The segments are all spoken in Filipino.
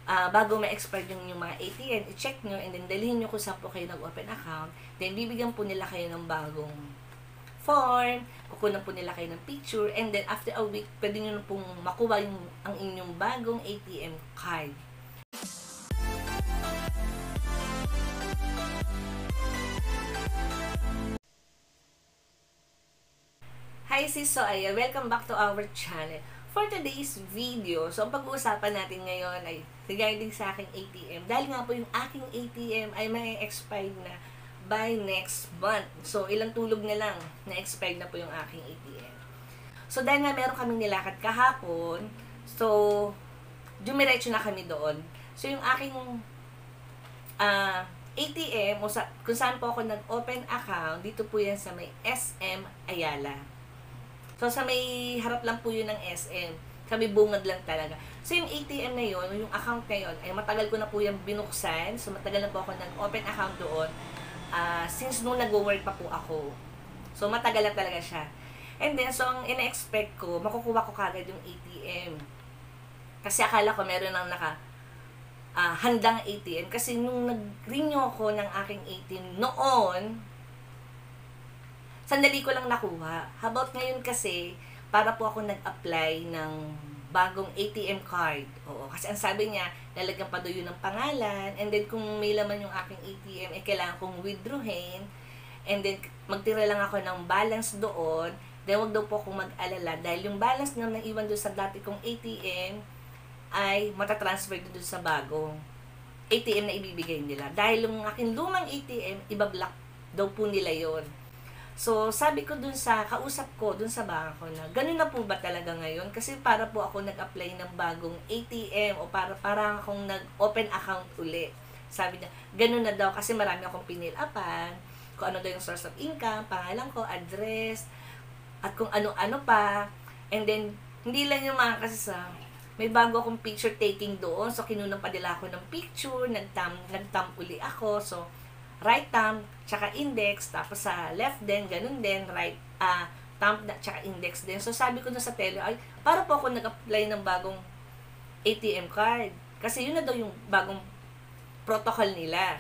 bago ma-expire yung mga ATM, i-check nyo and then dalhin nyo kung saan po kayo nag-open account. Then, bibigyan po nila kayo ng bagong form, kukunan po nila kayo ng picture, and then after a week, pwede nyo na pong makuha ang inyong bagong ATM card. Hi sis, so welcome back to our channel. For today's video, so ang pag-uusapan natin ngayon ay regarding sa aking ATM. Dahil nga po yung aking ATM ay may expired na by next month. So ilang tulog na lang na expired na po yung aking ATM. So dahil nga meron kaming nilakad kahapon, so dumiretso na kami doon. So yung aking ATM, kung saan po ako nag-open account, dito po yan sa may SM Ayala. So, sa may harap lang po yun ng SM. Kami bungad lang talaga. So, yung ATM na yun, yung account na yun, ay matagal ko na po yung binuksan. So, matagal na po ako nag-open account doon. Since nung nag-work pa po ako. So, matagal na talaga siya. And then, so, ang ina-expect ko, makukuha ko kagad yung ATM. Kasi akala ko meron ng handang ATM. Kasi nung nag-renew ako ng aking ATM noon, sandali ko lang nakuha. How about ngayon kasi, para po ako nag-apply ng bagong ATM card. Oo, kasi ang sabi niya, lalagyan pa doon yun ng pangalan, and then kung may laman yung aking ATM, kailangan kong withdrawin, and then magtira lang ako ng balance doon, then wag daw po akong mag-alala, dahil yung balance na naiwan doon sa dati kong ATM, ay matatransfer doon sa bagong ATM na ibibigay nila. Dahil yung aking lumang ATM, ibablock daw po nila yon. So, sabi ko dun sa, kausap ko dun sa bangko na, ganun na po ba talaga ngayon? Kasi para po ako nag-apply ng bagong ATM o para akong nag-open account uli. Sabi niya, ganun na daw kasi marami akong pinil-upan, kung ano daw yung source of income, pangalan ko, address, at kung ano-ano pa. And then, hindi lang yung mga kasi may bago akong picture taking doon. So, kinunan pa nila ako ng picture, nag-thumb uli ako. So, right thumb, tsaka index, tapos sa left din, ganun din, right thumb, tsaka index din. So, sabi ko na sa tele, ay, para po ako nag-apply ng bagong ATM card. Kasi yun na daw yung bagong protocol nila.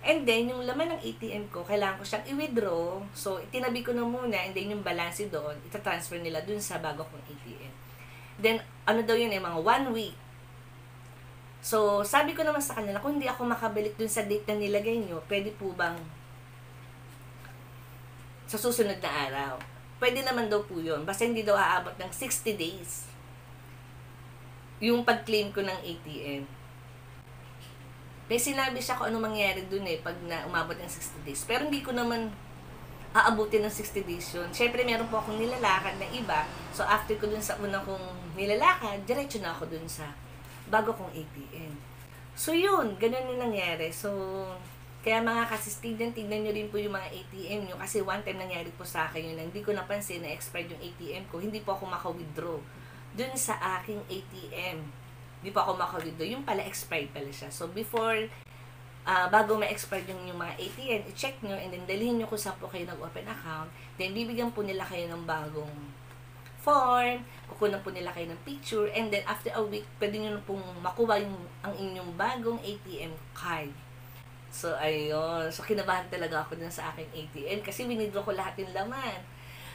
And then, yung laman ng ATM ko, kailangan ko siyang i-withdraw. So, itinabi ko na muna, and then yung balance doon, itatransfer nila dun sa bago kong ATM. Then, ano daw yun mga 1 week. So, sabi ko naman sa kanila, kung hindi ako makabalik dun sa date na nilagay nyo, pwede po bang sa susunod na araw? Pwede naman daw po yun. Basta hindi daw aabot ng 60 days yung pag-claim ko ng ATM. May sinabi siya kung ano mangyari dun pag umabot ng 60 days. Pero hindi ko naman aabutin ng 60 days yun. Siyempre, meron po akong nilalakad na iba. So, after ko dun sa unang kong nilalakad, diretso na ako dun sa bago kong ATM. So, yun. Ganun yung nangyari. So, kaya mga kasis, tignan nyo rin po yung mga ATM nyo. Kasi one time nangyari po sa akin yun. Hindi ko napansin na expired yung ATM ko. Hindi po ako maka-withdraw dun sa aking ATM. Hindi po ako maka-withdraw. Yung pala, expired pala siya. So, before, bago ma-expire yung mga ATM, i-check nyo and then dalhin nyo kung saan po kayo nag-open account. Then, bibigyan po nila kayo ng bagong form, kukunan po nila kayo ng picture, and then after a week, pwede nyo na pong makuha ang inyong bagong ATM card. So, ayun. So, kinabahan talaga ako dun sa aking ATM kasi withdraw ko lahat yung laman.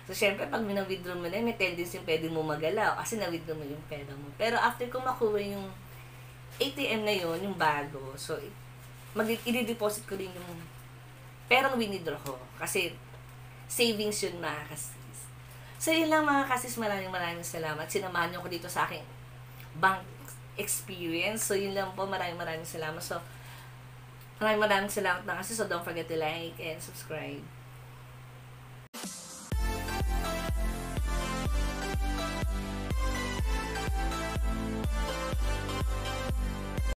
So, syempre, pag withdraw mo na, may tendency yung pwede mo magalaw kasi na-withdraw mo yung pera mo. Pero after ko makuha yung ATM na yun, yung bago, so, i-deposit ko rin yung perang withdraw ko kasi savings yun mga kasis. So, yun lang mga kasis, maraming salamat. Sinamahan niyo ko dito sa aking bank experience. So, yun lang po, maraming salamat. So, maraming salamat na kasi. So, don't forget to like and subscribe.